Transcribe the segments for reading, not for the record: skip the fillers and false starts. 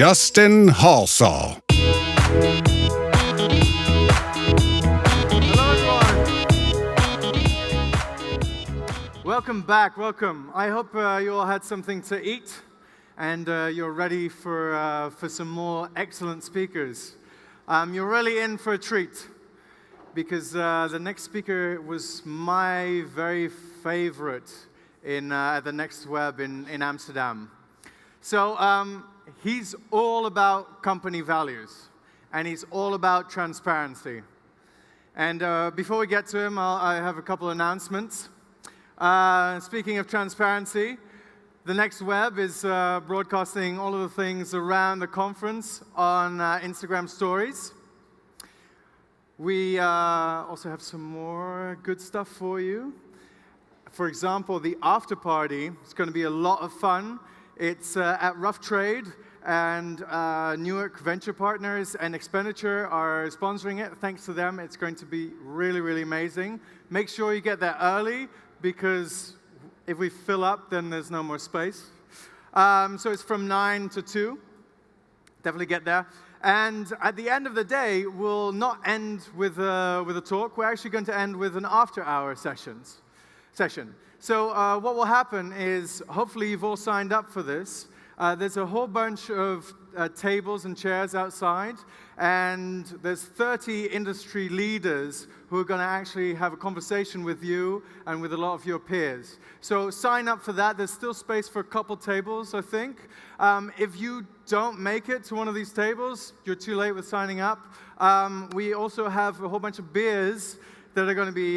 Justin Halsall. Hello, everyone. Welcome back. Welcome. I hope you all had something to eat and you're ready for some more excellent speakers. You're really in for a treat because the next speaker was my very favorite in the Next Web in Amsterdam. So he's all about company values and he's all about transparency. And before we get to him, I have a couple announcements. Speaking of transparency, the Next Web is broadcasting all of the things around the conference on Instagram stories. We also have some more good stuff for you. For example, the after party is going to be a lot of fun. It's at Rough Trade, and Newark Venture Partners and Expenditure are sponsoring it. Thanks to them, it's going to be really, really amazing. Make sure you get there early, because if we fill up, then there's no more space. So it's from 9 to 2. Definitely get there. And at the end of the day, we'll not end with a talk. We're actually going to end with an after-hour session. So what will happen is, hopefully you've all signed up for this. There's a whole bunch of tables and chairs outside, and there's 30 industry leaders who are going to actually have a conversation with you and with a lot of your peers. So sign up for that. There's still space for a couple tables, I think. If you don't make it to one of these tables, you're too late with signing up. We also have a whole bunch of beers that are going to be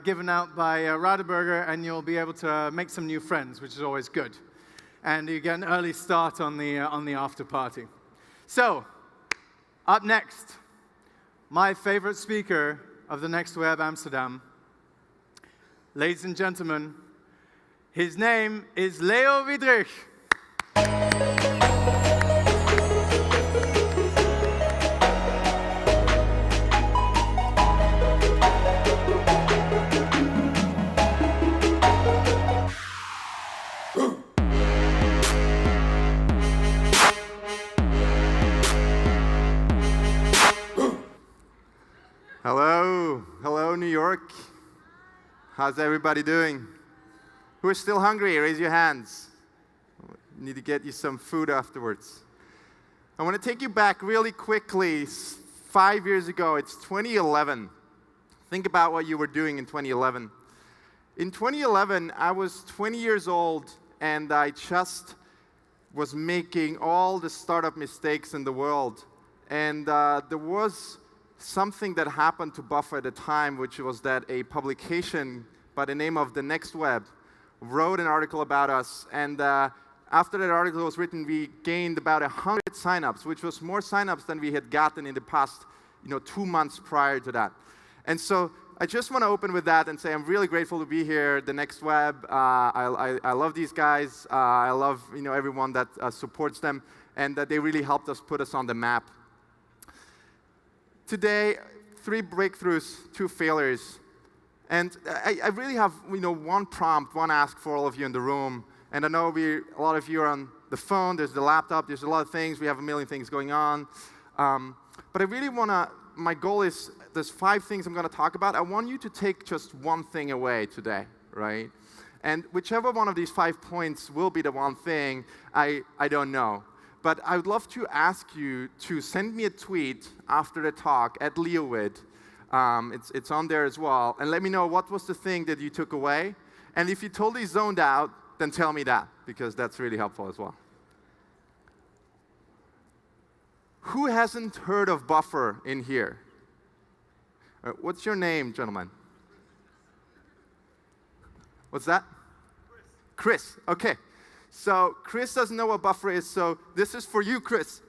given out by Radeberger, and you'll be able to make some new friends, which is always good. And you get an early start on the after party. So, up next, my favorite speaker of the Next Web Amsterdam. Ladies and gentlemen, his name is Leo Widrich. Hello, New York. How's everybody doing? Who is still hungry? Raise your hands. Need to get you some food afterwards. I want to take you back really quickly. 5 years ago, it's 2011. Think about what you were doing in 2011. In 2011, I was 20 years old, and I just was making all the startup mistakes in the world. And there was something that happened to Buffer at the time, which was that a publication by the name of The Next Web wrote an article about us. And after that article was written, we gained about 100 signups, which was more signups than we had gotten in the past 2 months prior to that. And so I just want to open with that and say I'm really grateful to be here, The Next Web. I love these guys. I love everyone that supports them, and that they really helped us put us on the map. Today, 3 breakthroughs, 2 failures. And I really have one prompt, one ask for all of you in the room. And I know a lot of you are on the phone, there's the laptop, there's a lot of things, we have a million things going on. But I really my goal is, there's 5 things I'm going to talk about. I want you to take just one thing away today, right? And whichever one of these 5 points will be the one thing, I don't know. But I would love to ask you to send me a tweet after the talk at LeoWid. It's on there as well. And let me know what was the thing that you took away. And if you totally zoned out, then tell me that, because that's really helpful as well. Who hasn't heard of Buffer in here? What's your name, gentlemen? What's that? Chris. Okay. So Chris doesn't know what Buffer is, so this is for you, Chris.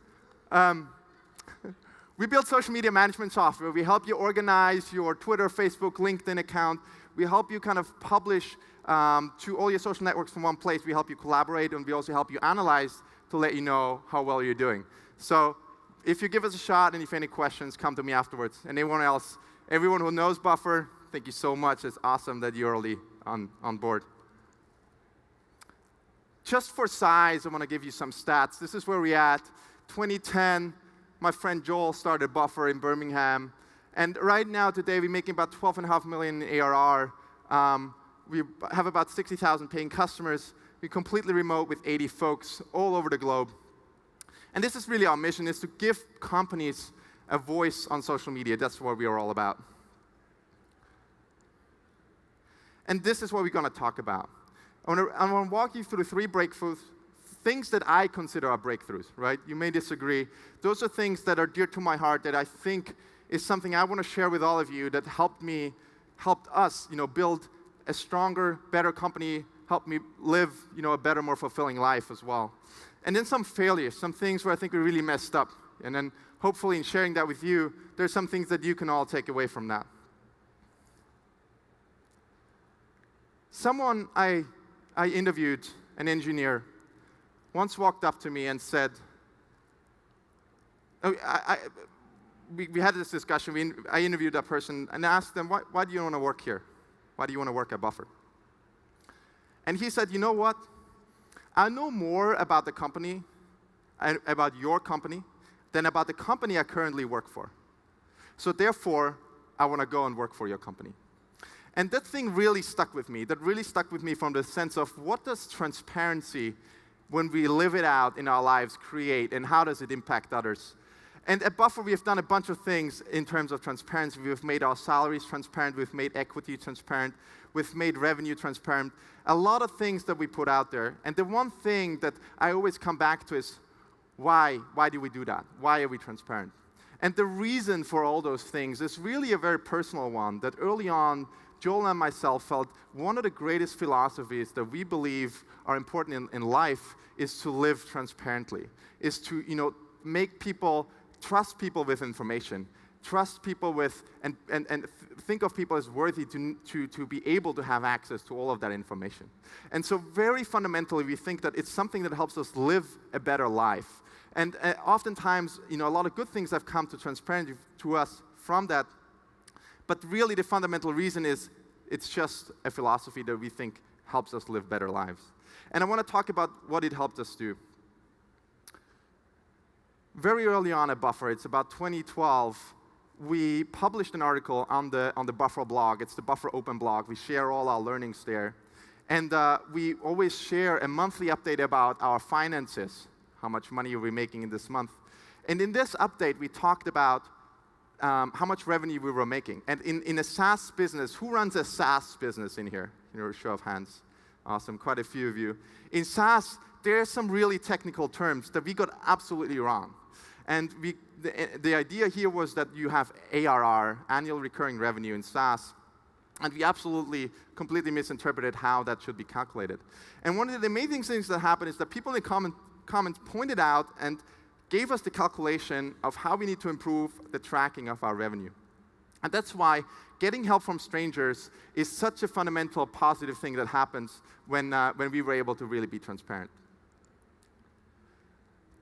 We build social media management software. We help you organize your Twitter, Facebook, LinkedIn account. We help you kind of publish to all your social networks from one place. We help you collaborate, and we also help you analyze to let you know how well you're doing. So if you give us a shot, and if you have any questions, come to me afterwards. And anyone else, everyone who knows Buffer, thank you so much. It's awesome that you're already on board. Just for size, I want to give you some stats. This is where we're at. 2010, my friend Joel started Buffer in Birmingham. And right now, today, we're making about 12.5 million in ARR. We have about 60,000 paying customers. We're completely remote with 80 folks all over the globe. And this is really our mission, is to give companies a voice on social media. That's what we are all about. And this is what we're going to talk about. I want to walk you through 3 breakthroughs, things that I consider are breakthroughs, right? You may disagree. Those are things that are dear to my heart that I think is something I want to share with all of you that helped us, build a stronger, better company, helped me live, a better, more fulfilling life as well. And then some failures, some things where I think we really messed up. And then hopefully in sharing that with you, there's some things that you can all take away from that. Someone I interviewed, an engineer, once walked up to me and said, we had this discussion. I interviewed that person and asked them, why do you want to work here? Why do you want to work at Buffer? And he said, you know what? I know more about the company, about your company, than about the company I currently work for. So therefore, I want to go and work for your company. And that thing really stuck with me. That really stuck with me from the sense of what does transparency, when we live it out in our lives, create, and how does it impact others? And at Buffer, we have done a bunch of things in terms of transparency. We've made our salaries transparent. We've made equity transparent. We've made revenue transparent. A lot of things that we put out there. And the one thing that I always come back to is, why? Why do we do that? Why are we transparent? And the reason for all those things is really a very personal one, that early on, Joel and myself felt one of the greatest philosophies that we believe are important in life is to live transparently, is to make people, trust people with information, trust people with, and think of people as worthy to be able to have access to all of that information. And so very fundamentally, we think that it's something that helps us live a better life. And oftentimes, a lot of good things have come to transparency to us from that. But really, the fundamental reason is it's just a philosophy that we think helps us live better lives. And I want to talk about what it helped us do. Very early on at Buffer, it's about 2012, we published an article on the Buffer blog. It's the Buffer Open blog. We share all our learnings there. And we always share a monthly update about our finances, how much money are we making in this month. And in this update, we talked about how much revenue we were making. And in a SaaS business, who runs a SaaS business in here? Show of hands. Awesome, quite a few of you. In SaaS, there are some really technical terms that we got absolutely wrong. And the idea here was that you have ARR, annual recurring revenue in SaaS, and we absolutely, completely misinterpreted how that should be calculated. And one of the amazing things that happened is that people in the comments pointed out and gave us the calculation of how we need to improve the tracking of our revenue. And that's why getting help from strangers is such a fundamental positive thing that happens when we were able to really be transparent.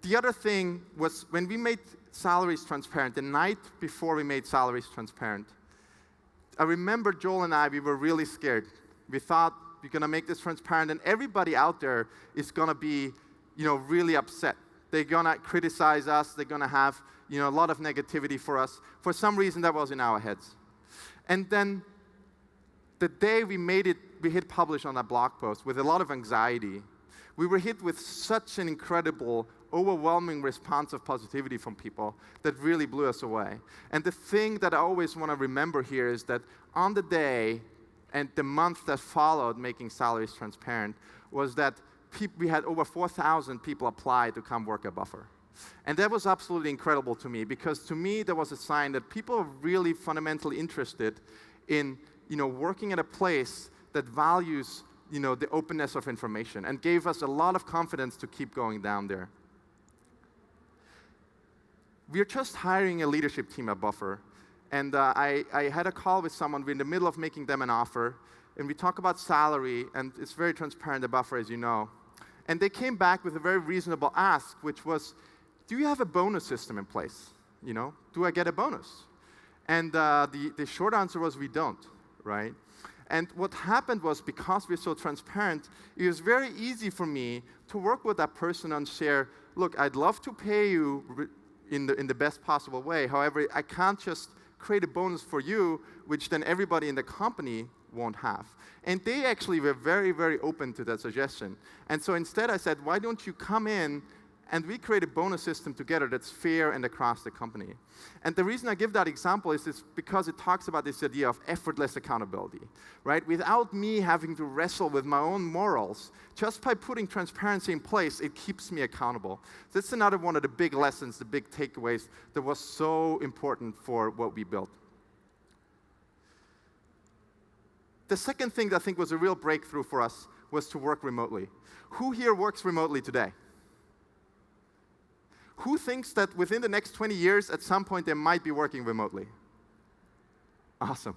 The other thing was when we made salaries transparent, the night before we made salaries transparent, I remember Joel and I, we were really scared. We thought we're going to make this transparent, and everybody out there is going to be, really upset. They're going to criticize us. They're going to have, a lot of negativity for us. For some reason, that was in our heads. And then the day we hit publish on that blog post with a lot of anxiety, we were hit with such an incredible, overwhelming response of positivity from people that really blew us away. And the thing that I always want to remember here is that on the day and the month that followed making salaries transparent was that we had over 4,000 people apply to come work at Buffer. And that was absolutely incredible to me, because to me, that was a sign that people are really fundamentally interested in, working at a place that values, the openness of information, and gave us a lot of confidence to keep going down there. We're just hiring a leadership team at Buffer, and I had a call with someone. We're in the middle of making them an offer, and we talk about salary, and it's very transparent at Buffer, as you know. And they came back with a very reasonable ask, which was, do you have a bonus system in place? Do I get a bonus? And the short answer was, we don't, right? And what happened was, because we're so transparent, it was very easy for me to work with that person and share, look, I'd love to pay you in the best possible way. However, I can't just create a bonus for you, which then everybody in the company won't have. And they actually were very, very open to that suggestion. And so instead I said, why don't you come in and we create a bonus system together that's fair and across the company. And the reason I give that example is because it talks about this idea of effortless accountability, right? Without me having to wrestle with my own morals, just by putting transparency in place, it keeps me accountable. That's another one of the big lessons, the big takeaways that was so important for what we built. The second thing that I think was a real breakthrough for us was to work remotely. Who here works remotely today? Who thinks that within the next 20 years, at some point, they might be working remotely? Awesome.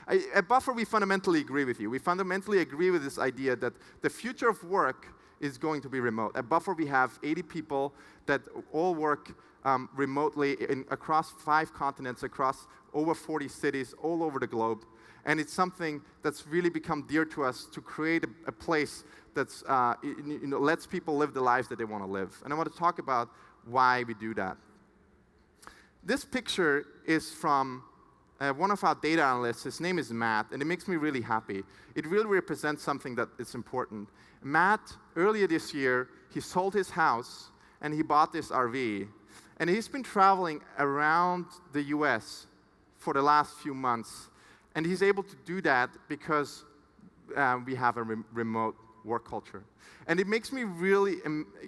At Buffer, we fundamentally agree with you. We fundamentally agree with this idea that the future of work is going to be remote. At Buffer, we have 80 people that all work remotely across 5 continents, across over 40 cities, all over the globe. And it's something that's really become dear to us to create a place that's lets people live the lives that they want to live. And I want to talk about why we do that. This picture is from one of our data analysts. His name is Matt, and it makes me really happy. It really represents something that is important. Matt, earlier this year, he sold his house, and he bought this RV. And he's been traveling around the US for the last few months. And he's able to do that because we have a remote work culture. And it makes me really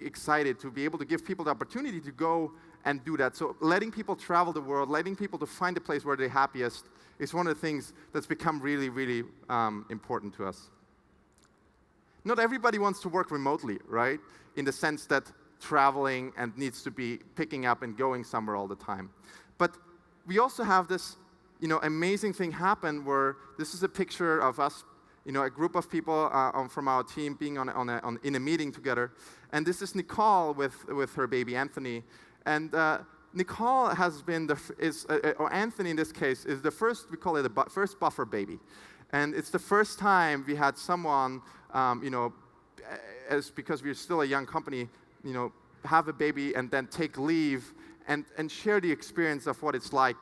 excited to be able to give people the opportunity to go and do that. So letting people travel the world, letting people to find a place where they're happiest is one of the things that's become really, really important to us. Not everybody wants to work remotely, right? In the sense that traveling and needs to be picking up and going somewhere all the time. But we also have this amazing thing happen where this is a picture of us, a group of people from our team being in a meeting together. And this is Nicole with her baby, Anthony. And Nicole has been, or Anthony in this case, is the first, we call it the first Buffer baby. And it's the first time we had someone, because we're still a young company, have a baby and then take leave and share the experience of what it's like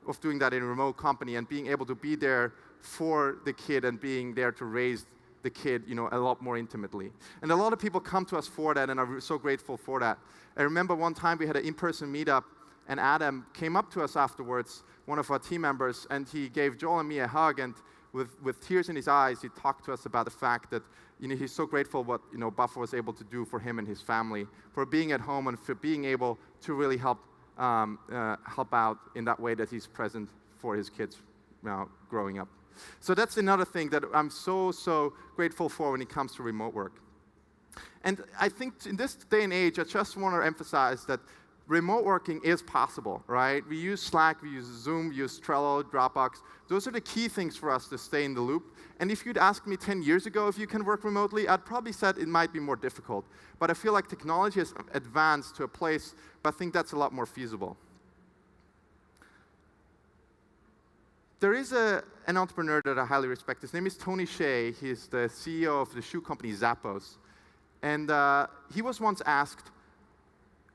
of doing that in a remote company and being able to be there for the kid and being there to raise the kid, a lot more intimately. And a lot of people come to us for that and are so grateful for that. I remember one time we had an in-person meetup and Adam came up to us afterwards, one of our team members, and he gave Joel and me a hug, and with tears in his eyes, he talked to us about the fact that he's so grateful what Buffer was able to do for him and his family, for being at home and for being able to really help out in that way that he's present for his kids growing up. So that's another thing that I'm so grateful for when it comes to remote work. And I think in this day and age, I just want to emphasize that remote working is possible, right? We use Slack, we use Zoom, we use Trello, Dropbox. Those are the key things for us to stay in the loop. And if you'd asked me 10 years ago if you can work remotely, I'd probably said it might be more difficult. But I feel like technology has advanced to a place, but I think that's a lot more feasible. There is an entrepreneur that I highly respect. His name is Tony Hsieh. He's the CEO of the shoe company Zappos. And he was once asked,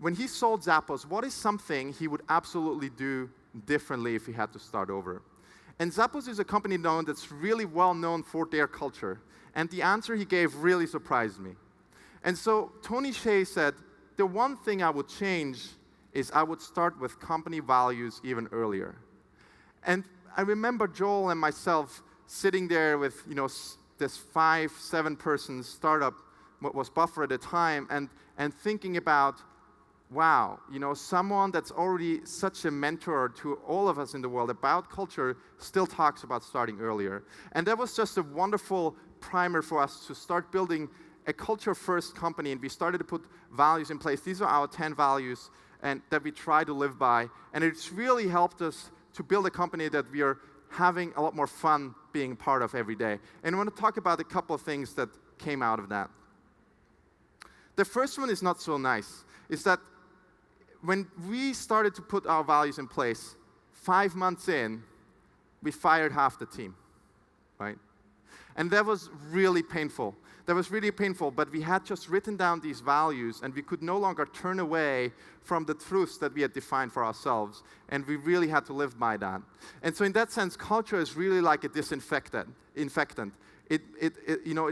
when he sold Zappos, what is something he would absolutely do differently if he had to start over? And Zappos is a company that's really well known for their culture. And the answer he gave really surprised me. And so Tony Hsieh said, the one thing I would change is I would start with company values even earlier. And I remember Joel and myself sitting there with this 5-7 person startup, what was Buffer at the time, and thinking about, wow, someone that's already such a mentor to all of us in the world about culture still talks about starting earlier. And that was just a wonderful primer for us to start building a culture-first company, and we started to put values in place. These are our 10 values and that we try to live by, and it's really helped us to build a company that we are having a lot more fun being part of every day. And I want to talk about a couple of things that came out of that. The first one is not so nice. Is that when we started to put our values in place, 5 months in, we fired half the team, right? And that was really painful. That was really painful, but we had just written down these values, and we could no longer turn away from the truths that we had defined for ourselves, and we really had to live by that. And so in that sense, culture is really like a disinfectant. It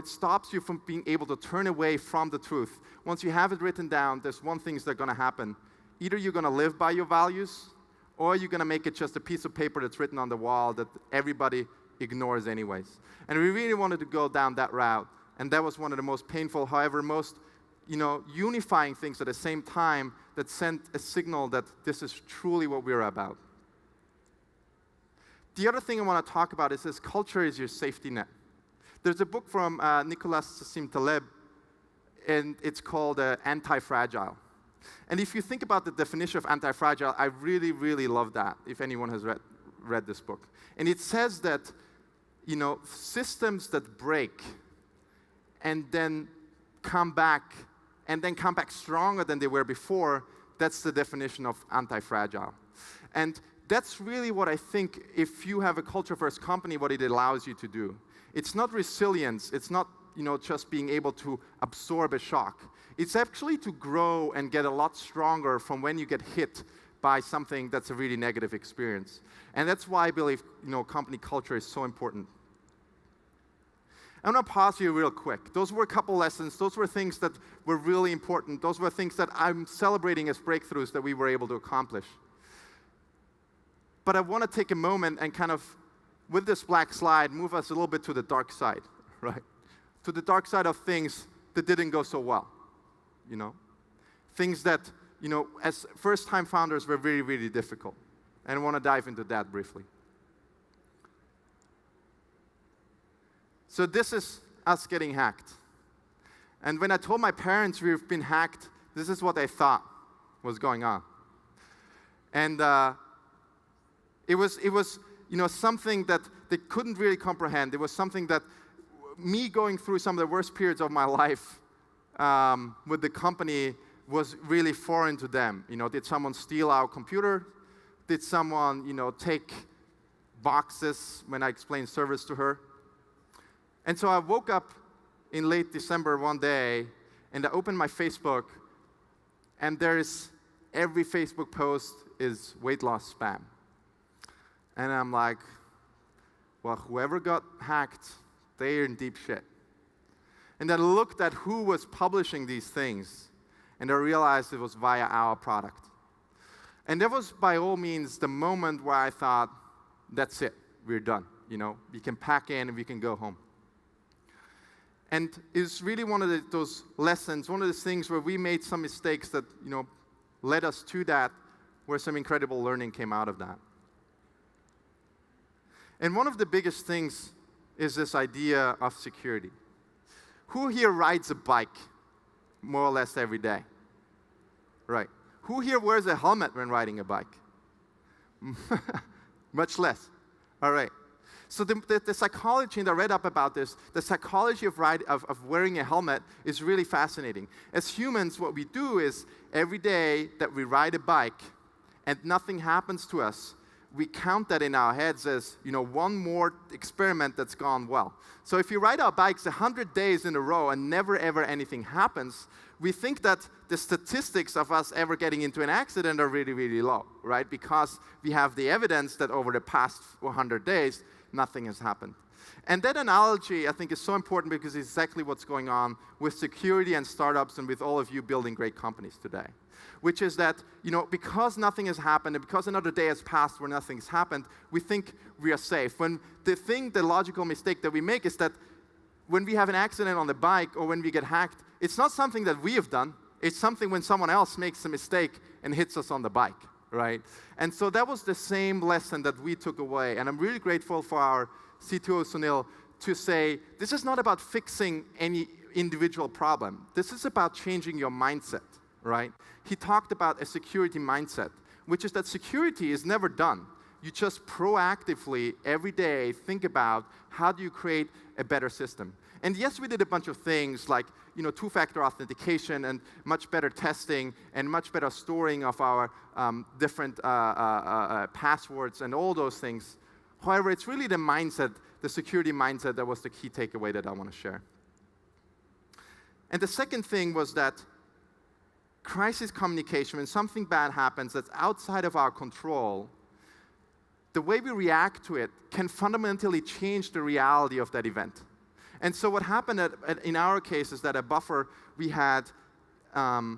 stops you from being able to turn away from the truth. Once you have it written down, there's one thing that's going to happen. Either you're going to live by your values, or you're going to make it just a piece of paper that's written on the wall that everybody ignores anyways. And we really wanted to go down that route. And that was one of the most painful, however, most unifying things at the same time that sent a signal that this is truly what we're about. The other thing I want to talk about is this: culture is your safety net. There's a book from Nicholas Nassim Taleb, and it's called Antifragile. And if you think about the definition of antifragile, I really, really love that, if anyone has read this book. And it says that, systems that break and then come back stronger than they were before, that's the definition of anti-fragile. And that's really what I think, if you have a culture-first company, what it allows you to do. It's not resilience, it's not just being able to absorb a shock. It's actually to grow and get a lot stronger from when you get hit by something that's a really negative experience. And that's why I believe company culture is so important. I'm going to pause here real quick. Those were a couple lessons. Those were things that were really important. Those were things that I'm celebrating as breakthroughs that we were able to accomplish. But I want to take a moment and kind of, with this black slide, move us a little bit to the dark side, right? To the dark side of things that didn't go so well, Things that, as first-time founders were really, really difficult. And I want to dive into that briefly. So this is us getting hacked. And when I told my parents we've been hacked, this is what they thought was going on. And it was something that they couldn't really comprehend. It was something that me going through some of the worst periods of my life with the company was really foreign to them. Did someone steal our computer? Did someone, take boxes when I explained service to her? And so I woke up in late December one day, and I opened my Facebook, and every Facebook post is weight loss spam. And I'm like, well, whoever got hacked, they're in deep shit. And then I looked at who was publishing these things, and I realized it was via our product. And that was, by all means, the moment where I thought, that's it, we're done. We can pack in and we can go home. And it's really one of those lessons, one of those things where we made some mistakes that, led us to that, where some incredible learning came out of that. And one of the biggest things is this idea of security. Who here rides a bike more or less every day? Right. Who here wears a helmet when riding a bike? Much less. All right. So the psychology, and I read up about this, the psychology of wearing a helmet is really fascinating. As humans, what we do is every day that we ride a bike and nothing happens to us, we count that in our heads as, one more experiment that's gone well. So if you ride our bikes 100 days in a row and never ever anything happens, we think that the statistics of us ever getting into an accident are really, really low, right? Because we have the evidence that over the past 100 days, nothing has happened. And that analogy, I think, is so important because it's exactly what's going on with security and startups and with all of you building great companies today. Which is that, because nothing has happened and because another day has passed where nothing's happened, we think we are safe. When the logical mistake that we make is that when we have an accident on the bike or when we get hacked, it's not something that we have done. It's something when someone else makes a mistake and hits us on the bike, right? And so that was the same lesson that we took away. And I'm really grateful for our CTO, Sunil, to say, this is not about fixing any individual problem. This is about changing your mindset, right? He talked about a security mindset, which is that security is never done. You just proactively, every day, think about how do you create a better system. And yes, we did a bunch of things like, two-factor authentication and much better testing and much better storing of our different passwords and all those things. However, it's really the mindset the security mindset, that was the key takeaway that I want to share. And the second thing was that crisis communication, when something bad happens that's outside of our control, the way we react to it can fundamentally change the reality of that event. And so what happened in our case is that at Buffer, we had 5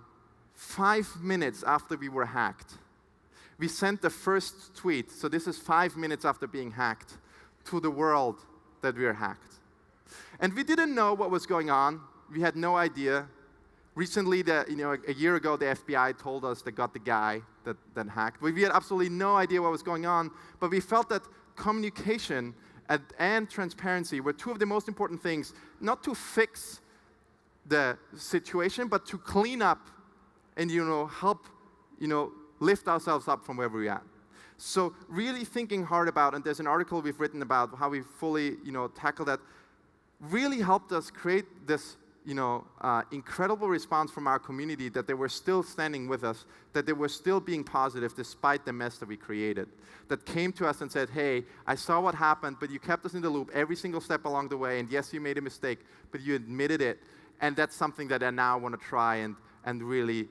minutes after we were hacked, we sent the first tweet, so this is 5 minutes after being hacked, to the world that we were hacked. And we didn't know what was going on. We had no idea. Recently, a year ago, the FBI told us they got the guy that hacked. We had absolutely no idea what was going on, but we felt that communication and transparency were two of the most important things, not to fix the situation, but to clean up and help lift ourselves up from where we're at. So really thinking hard about, and there's an article we've written about how we fully tackle that, really helped us create this incredible response from our community, that they were still standing with us, that they were still being positive despite the mess that we created, that came to us and said, hey, I saw what happened, but you kept us in the loop every single step along the way, and yes, you made a mistake, but you admitted it, and that's something that I now want to try and really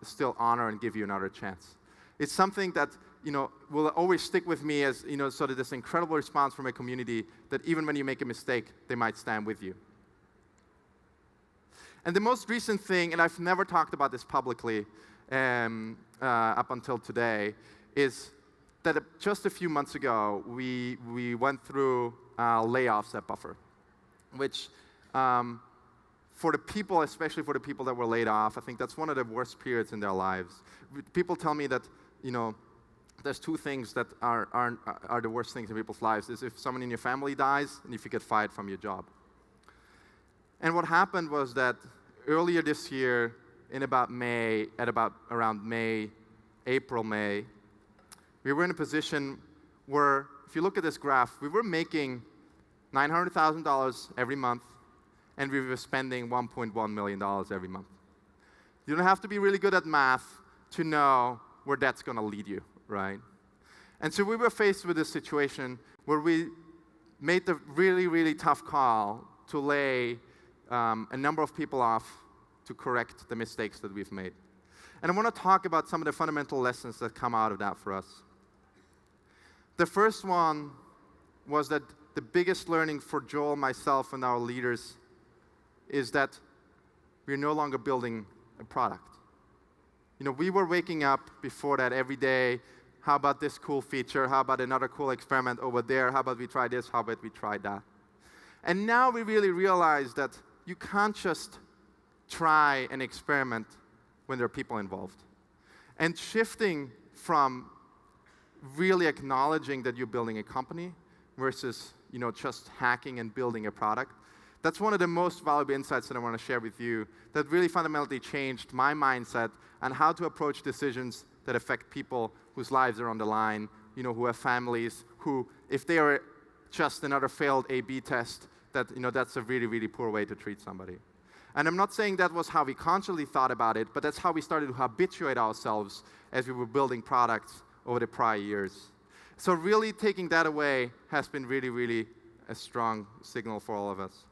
still honor and give you another chance. It's something that will always stick with me as sort of this incredible response from a community that even when you make a mistake, they might stand with you. And the most recent thing, and I've never talked about this publicly up until today, is that just a few months ago, we went through layoffs at Buffer, which for the people, especially for the people that were laid off, I think that's one of the worst periods in their lives. People tell me that, there's two things that are the worst things in people's lives, is if someone in your family dies and if you get fired from your job. And what happened was that earlier this year, around May, April, May, we were in a position where, if you look at this graph, we were making $900,000 every month, and we were spending $1.1 million every month. You don't have to be really good at math to know where that's going to lead you, right? And so we were faced with a situation where we made the really, really tough call to lay a number of people off to correct the mistakes that we've made. And I want to talk about some of the fundamental lessons that come out of that for us. The first one was that the biggest learning for Joel, myself, and our leaders is that we're no longer building a product. We were waking up before that every day. How about this cool feature? How about another cool experiment over there? How about we try this? How about we try that? And now we really realize that you can't just try an experiment when there are people involved. And shifting from really acknowledging that you're building a company versus just hacking and building a product, that's one of the most valuable insights that I want to share with you that really fundamentally changed my mindset on how to approach decisions that affect people whose lives are on the line, who have families, who, if they are just another failed A/B test, that's a really, really poor way to treat somebody. And I'm not saying that was how we consciously thought about it, but that's how we started to habituate ourselves as we were building products over the prior years. So really taking that away has been really, really a strong signal for all of us.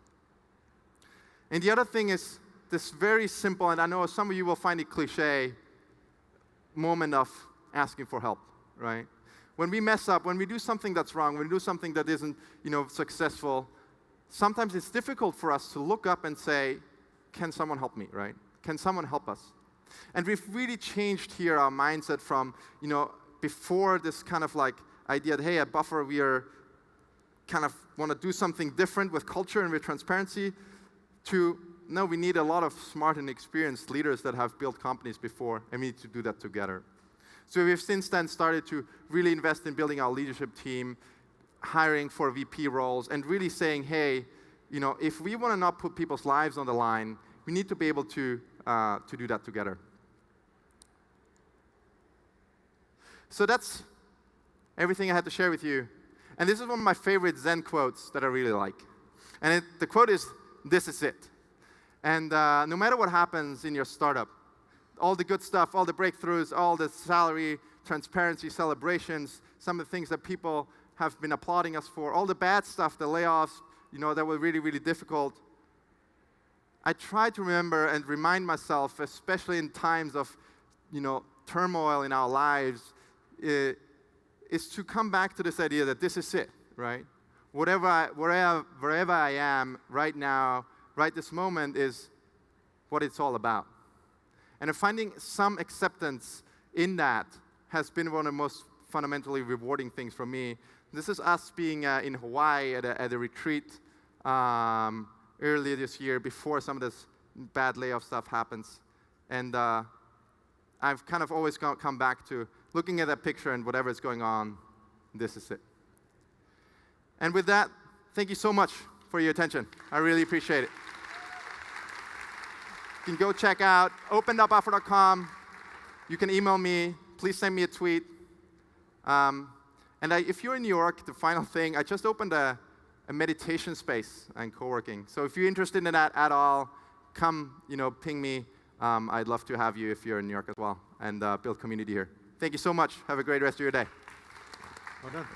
And the other thing is this very simple, and I know some of you will find it cliche, moment of asking for help, right? When we mess up, when we do something that's wrong, when we do something that isn't, successful, sometimes it's difficult for us to look up and say, can someone help me, right? Can someone help us? And we've really changed here our mindset from, before this kind of like idea that, hey, at Buffer, we are kind of want to do something different with culture and with transparency, to, no, we need a lot of smart and experienced leaders that have built companies before, and we need to do that together. So we've since then started to really invest in building our leadership team, hiring for VP roles, and really saying, hey, if we want to not put people's lives on the line, we need to be able to do that together. So that's everything I had to share with you. And this is one of my favorite Zen quotes that I really like. And the quote is, this is it. And no matter what happens in your startup, all the good stuff, all the breakthroughs, all the salary, transparency, celebrations, some of the things that people have been applauding us for, all the bad stuff, the layoffs, that were really, really difficult, I try to remember and remind myself, especially in times of, turmoil in our lives, is to come back to this idea that this is it, right? Wherever I am right now, right this moment, is what it's all about. And finding some acceptance in that has been one of the most fundamentally rewarding things for me. This is us being in Hawaii at a retreat earlier this year, before some of this bad layoff stuff happens. And I've kind of always come back to looking at that picture and whatever is going on, this is it. And with that, thank you so much for your attention. I really appreciate it. You can go check out openedupoffer.com. You can email me. Please send me a tweet. If you're in New York, the final thing, I just opened a meditation space and co-working. So if you're interested in that at all, come, ping me. I'd love to have you if you're in New York as well, and build community here. Thank you so much. Have a great rest of your day. Well done.